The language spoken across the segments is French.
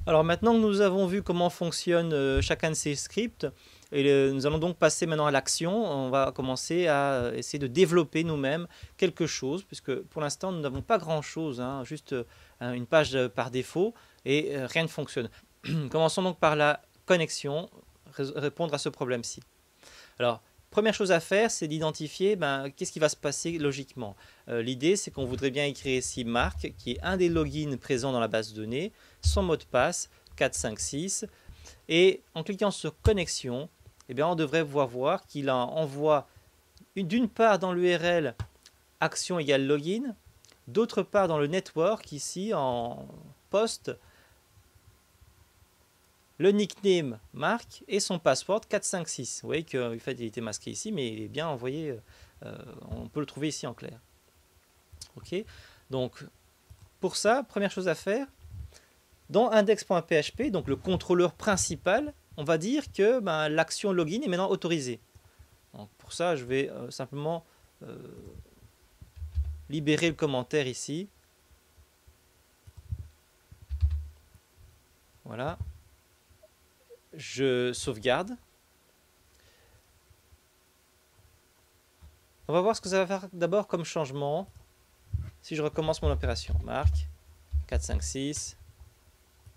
Alors maintenant que nous avons vu comment fonctionne chacun de ces scripts, nous allons donc passer maintenant à l'action. On va commencer à essayer de développer nous-mêmes quelque chose, puisque pour l'instant nous n'avons pas grand-chose, hein, juste une page par défaut et rien ne fonctionne. Commençons donc par la connexion, répondre à ce problème-ci. Alors, première chose à faire, c'est d'identifier qu'est-ce qui va se passer logiquement. L'idée, c'est qu'on voudrait bien écrire ici Marc, qui est un des logins présents dans la base de données, son mot de passe 456, et en cliquant sur connexion, eh bien, on devrait pouvoir voir qu'il envoie d'une part dans l'URL action égale login, d'autre part dans le network, ici en poste, le nickname Marc et son password 456. Vous voyez qu'en fait il était masqué ici, mais il est bien envoyé. On peut le trouver ici en clair. Ok. Donc pour ça, première chose à faire, dans index.php, donc le contrôleur principal, on va dire que l'action login est maintenant autorisée. Donc pour ça, je vais simplement libérer le commentaire ici. Voilà. Je sauvegarde. On va voir ce que ça va faire d'abord comme changement. Si je recommence mon opération, Marc, 456,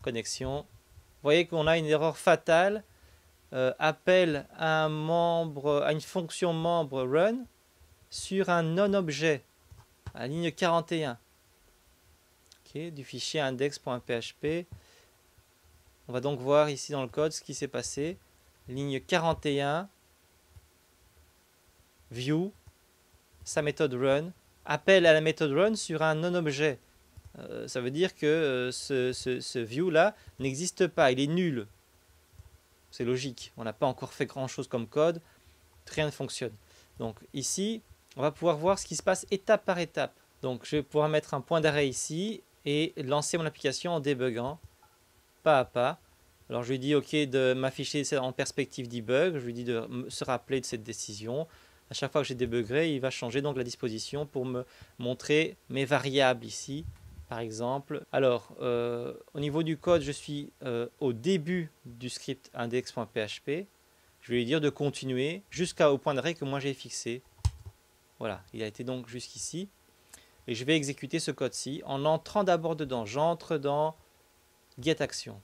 connexion. Vous voyez qu'on a une erreur fatale. Appel à un membre, à une fonction membre run sur un non-objet à la ligne 41. Okay, du fichier index.php. On va donc voir ici dans le code ce qui s'est passé. Ligne 41, view, sa méthode run, appel à la méthode run sur un non-objet. Ça veut dire que ce view là n'existe pas, il est nul. C'est logique, on n'a pas encore fait grand chose comme code, rien ne fonctionne. Donc ici, on va pouvoir voir ce qui se passe étape par étape. Donc je vais pouvoir mettre un point d'arrêt ici et lancer mon application en débuguant, pas à pas. Alors je lui dis ok de m'afficher en perspective debug, je lui dis de se rappeler de cette décision. À chaque fois que j'ai débugué, il va changer donc la disposition pour me montrer mes variables ici, par exemple. Alors au niveau du code, je suis au début du script index.php. Je vais lui dire de continuer jusqu'au point d'arrêt que moi j'ai fixé. Voilà, il a été donc jusqu'ici. Et je vais exécuter ce code-ci en entrant d'abord dedans. J'entre dans getAction.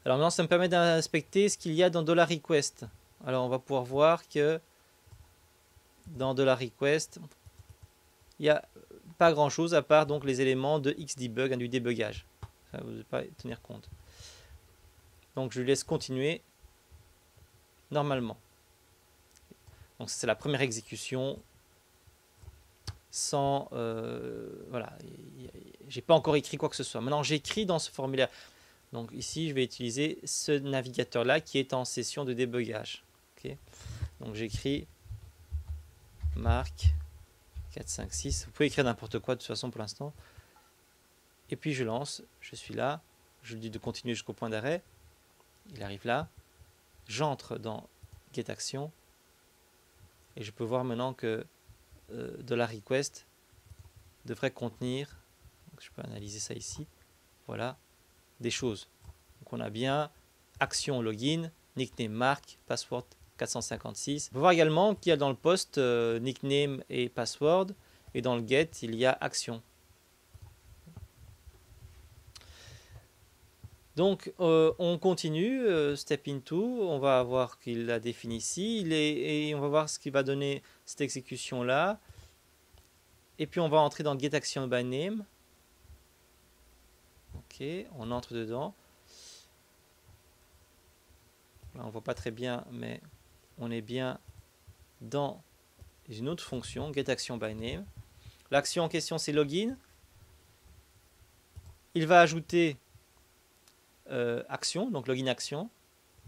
Alors maintenant, ça me permet d'inspecter ce qu'il y a dans $request. Alors on va pouvoir voir que dans $request, il n'y a pas grand chose à part donc les éléments de Xdebug, du débugage. Ça, vous ne devez pas tenir compte. Donc je laisse continuer normalement. Donc c'est la première exécution sans voilà, j'ai pas encore écrit quoi que ce soit. Maintenant j'écris dans ce formulaire. Donc ici je vais utiliser ce navigateur là qui est en session de débugage. Okay. Donc j'écris Marc 456. Vous pouvez écrire n'importe quoi de toute façon pour l'instant. Et puis je lance. Je suis là. Je lui dis de continuer jusqu'au point d'arrêt. Il arrive là. J'entre dans getAction. Et je peux voir maintenant que $request devrait contenir, donc je peux analyser ça ici, voilà, des choses. Donc on a bien action login, nickname Marc, password 456. On peut voir également qu'il y a dans le post nickname et password, et dans le get il y a action. Donc on continue, step into, on va voir qu'il l'a défini ici, et on va voir ce qui va donner cette exécution là. Et puis on va entrer dans getActionByName. Ok, on entre dedans. Là, on ne voit pas très bien, mais on est bien dans une autre fonction, getActionByName. L'action en question, c'est login. Il va ajouter action, donc login action.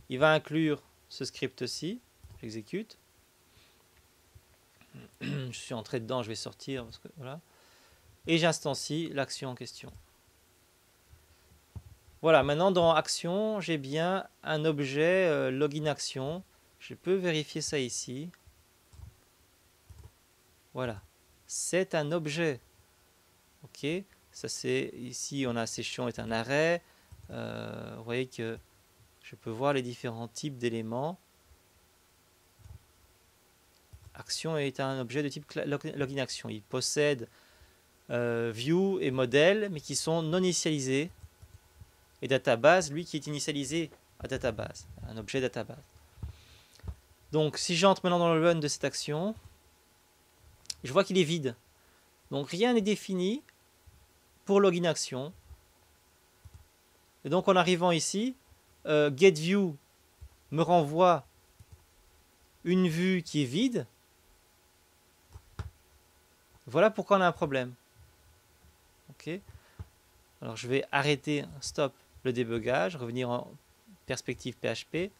Il va inclure ce script-ci. J'exécute. Je suis entré dedans, je vais sortir. Parce que, voilà. Et j'instancie l'action en question. Voilà, maintenant dans action, j'ai bien un objet login action. Je peux vérifier ça ici. Voilà, c'est un objet. Ok, Ça c'est ici on a session est un arrêt. Vous voyez que je peux voir les différents types d'éléments. Action est un objet de type login action. Il possède view et modèle, mais qui sont non initialisés. Et database, lui, qui est initialisé à database, un objet database. Donc, si j'entre maintenant dans le run de cette action, je vois qu'il est vide. Donc, rien n'est défini pour login action. Et donc, en arrivant ici, getView me renvoie une vue qui est vide. Voilà pourquoi on a un problème. Ok. Alors, je vais arrêter, stop le débugage, revenir en perspective PHP.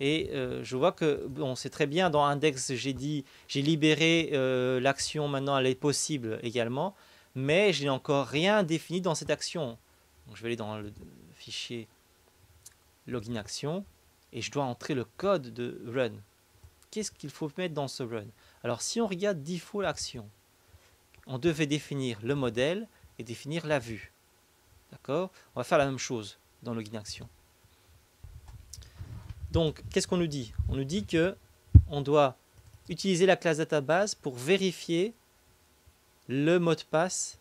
Et je vois que, bon, c'est très bien, dans index, j'ai libéré l'action, maintenant elle est possible également, mais je n'ai encore rien défini dans cette action. Donc, je vais aller dans le fichier login action, et je dois entrer le code de run. Qu'est-ce qu'il faut mettre dans ce run? Alors, si on regarde default action, on devait définir le modèle et définir la vue. D'accord? On va faire la même chose dans login action. Donc, qu'est-ce qu'on nous dit? On nous dit que on doit utiliser la classe database pour vérifier le mot de passe.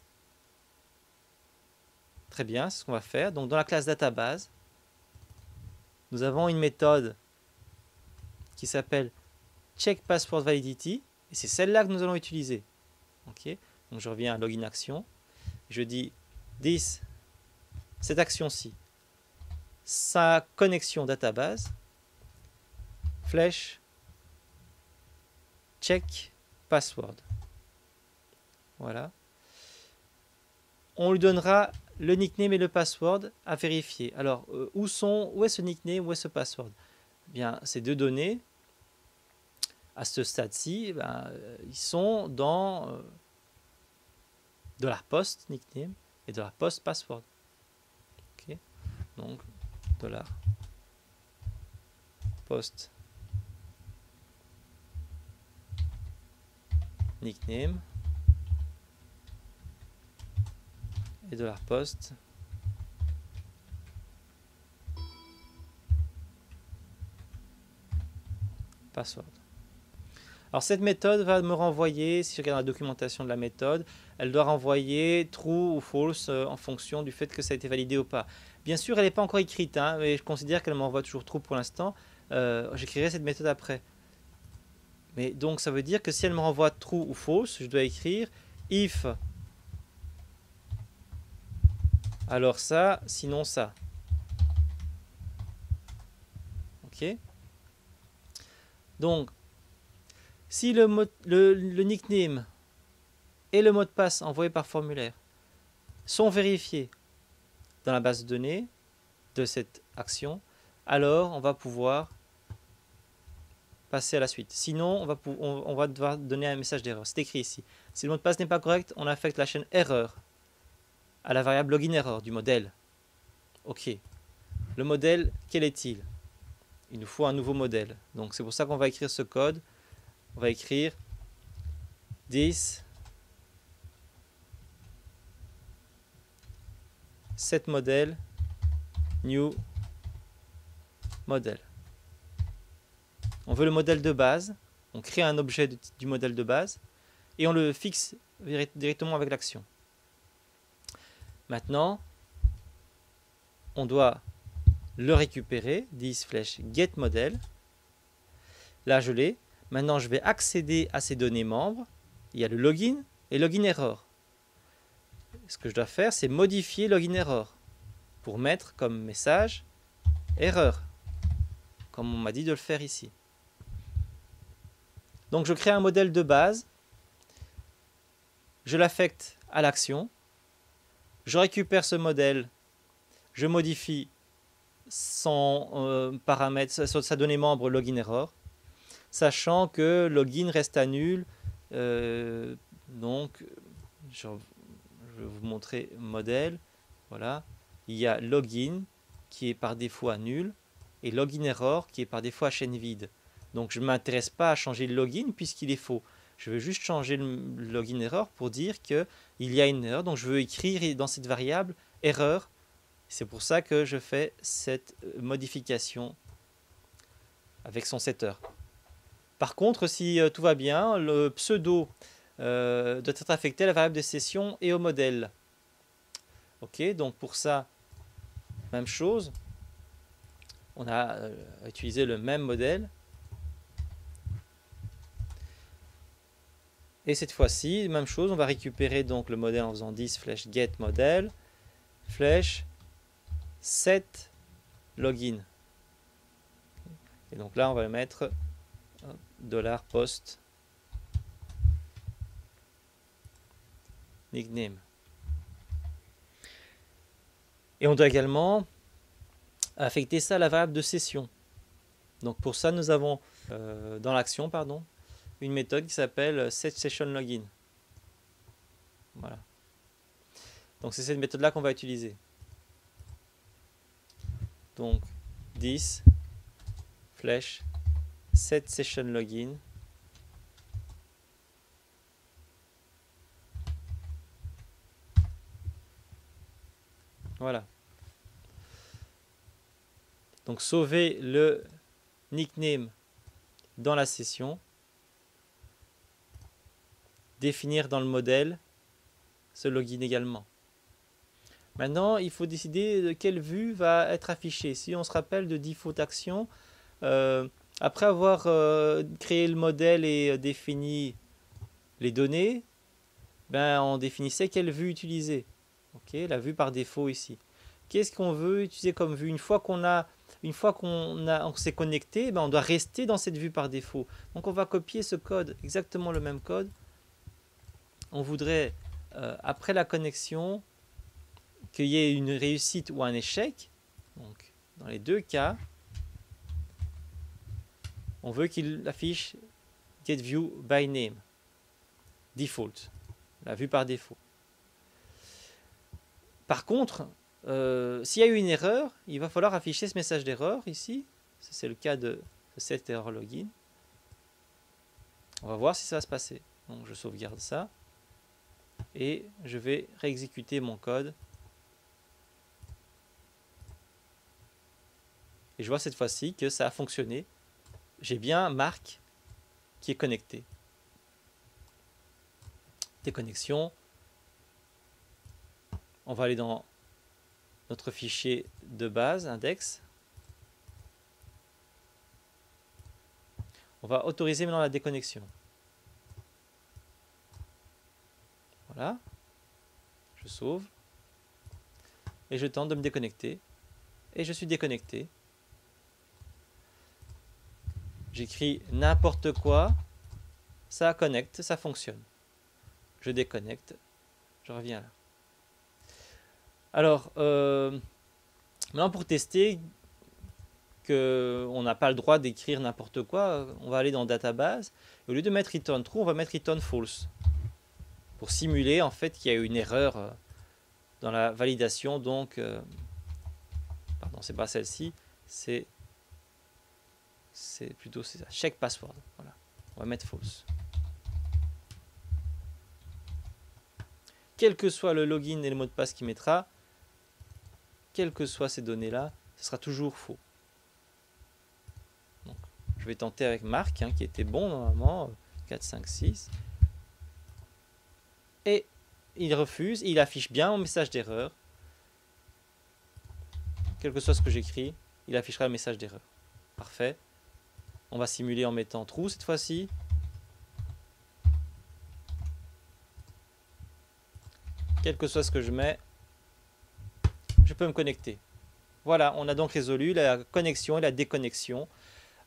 Très bien, c'est ce qu'on va faire. Donc, dans la classe database, nous avons une méthode qui s'appelle checkPasswordValidity, et c'est celle-là que nous allons utiliser. Ok? Donc, je reviens à login action. Je dis this, cette action-ci, sa connexion database, flèche, check, password. Voilà. On lui donnera le nickname et le password à vérifier. Alors, où est ce nickname, où est ce password? Bien, ces deux données, à ce stade-ci, ils sont dans $post nickname et $post password. Okay. Donc, $post nickname et $post password. Alors cette méthode va me renvoyer, si je regarde la documentation de la méthode, elle doit renvoyer true ou false en fonction du fait que ça a été validé ou pas. Bien sûr, elle n'est pas encore écrite, hein, mais je considère qu'elle m'envoie toujours true pour l'instant. J'écrirai cette méthode après. Mais donc ça veut dire que si elle me renvoie true ou false, je dois écrire if, alors ça, sinon ça. Ok. Donc, si le nickname et le mot de passe envoyé par formulaire sont vérifiés dans la base de données de cette action, alors on va pouvoir passer à la suite. Sinon, on va devoir donner un message d'erreur. C'est écrit ici. Si le mot de passe n'est pas correct, on affecte la chaîne erreur à la variable login error du modèle. Ok. Le modèle, quel est-il? Il nous faut un nouveau modèle. Donc c'est pour ça qu'on va écrire ce code. On va écrire this set model new model. On veut le modèle de base, on crée un objet du modèle de base et on le fixe directement avec l'action. Maintenant, on doit le récupérer, this flèche get model. Là, je l'ai. Maintenant, je vais accéder à ces données membres. Il y a le login et login error. Ce que je dois faire, c'est modifier login error pour mettre comme message erreur, comme on m'a dit de le faire ici. Donc, je crée un modèle de base. Je l'affecte à l'action. Je récupère ce modèle. Je modifie son paramètre, sa donnée membre login error, sachant que login reste à nul. Donc, je vais vous montrer modèle. Voilà. Il y a login qui est par défaut à nul et login error qui est par défaut à chaîne vide. Donc, je ne m'intéresse pas à changer le login puisqu'il est faux. Je veux juste changer le login error pour dire qu'il y a une erreur. Donc je veux écrire dans cette variable erreur. C'est pour ça que je fais cette modification avec son setter. Par contre, si tout va bien, le pseudo doit être affecté à la variable de session et au modèle. Ok, donc pour ça, même chose. On a utilisé le même modèle. Et cette fois-ci, même chose, on va récupérer donc le modèle en faisant 10 flèche get modèle, flèche set login. Et donc là, on va le mettre $post nickname. Et on doit également affecter ça à la variable de session. Donc pour ça, nous avons dans l'action, pardon, une méthode qui s'appelle setSessionLogin. Voilà. Donc c'est cette méthode-là qu'on va utiliser. Donc 10 flèche setSessionLogin. Voilà. Donc sauver le nickname dans la session. Définir dans le modèle ce login également. Maintenant, il faut décider de quelle vue va être affichée. Si on se rappelle de default action, après avoir créé le modèle et défini les données, ben, on définissait quelle vue utiliser. Okay, la vue par défaut ici. Qu'est-ce qu'on veut utiliser comme vue? Une fois qu'on s'est connecté, ben, on doit rester dans cette vue par défaut. Donc on va copier ce code, exactement le même code. On voudrait, après la connexion, qu'il y ait une réussite ou un échec. Donc, dans les deux cas, on veut qu'il affiche getViewByName, default, la vue par défaut. Par contre, s'il y a eu une erreur, il va falloir afficher ce message d'erreur ici. C'est le cas de cette erreur login. On va voir si ça va se passer. Donc, je sauvegarde ça. Et je vais réexécuter mon code. Et je vois cette fois-ci que ça a fonctionné. J'ai bien Marc qui est connecté. Déconnexion. On va aller dans notre fichier de base, index. On va autoriser maintenant la déconnexion. Voilà. Je sauve. Et je tente de me déconnecter. Et je suis déconnecté. J'écris n'importe quoi. Ça connecte, ça fonctionne. Je déconnecte. Je reviens là. Alors, maintenant pour tester qu'on n'a pas le droit d'écrire n'importe quoi, on va aller dans database. Et au lieu de mettre return true, on va mettre return false. Pour simuler en fait qu'il y a eu une erreur dans la validation. Donc, pardon, c'est pas celle-ci, c'est plutôt ça, check password. Voilà, on va mettre false. Quel que soit le login et le mot de passe qu'il mettra, quelles que soient ces données-là, ce sera toujours faux. Donc, je vais tenter avec Marc, qui était bon normalement, 4, 5, 6. Et il refuse, il affiche bien mon message d'erreur. Quel que soit ce que j'écris, il affichera le message d'erreur. Parfait. On va simuler en mettant true cette fois-ci. Quel que soit ce que je mets, je peux me connecter. Voilà, on a donc résolu la connexion et la déconnexion.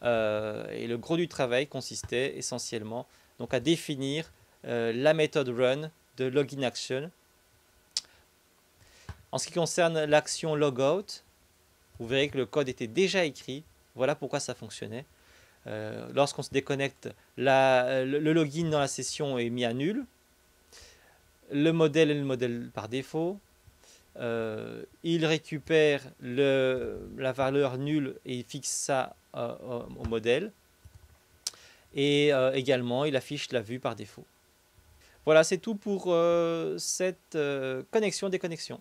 Et le gros du travail consistait essentiellement donc à définir la méthode run de login action. En ce qui concerne l'action logout, vous verrez que le code était déjà écrit. Voilà pourquoi ça fonctionnait. Lorsqu'on se déconnecte, le login dans la session est mis à nul. Le modèle est le modèle par défaut. Il récupère la valeur nulle et il fixe ça au modèle. Et également, il affiche la vue par défaut. Voilà, c'est tout pour cette connexion-déconnexion.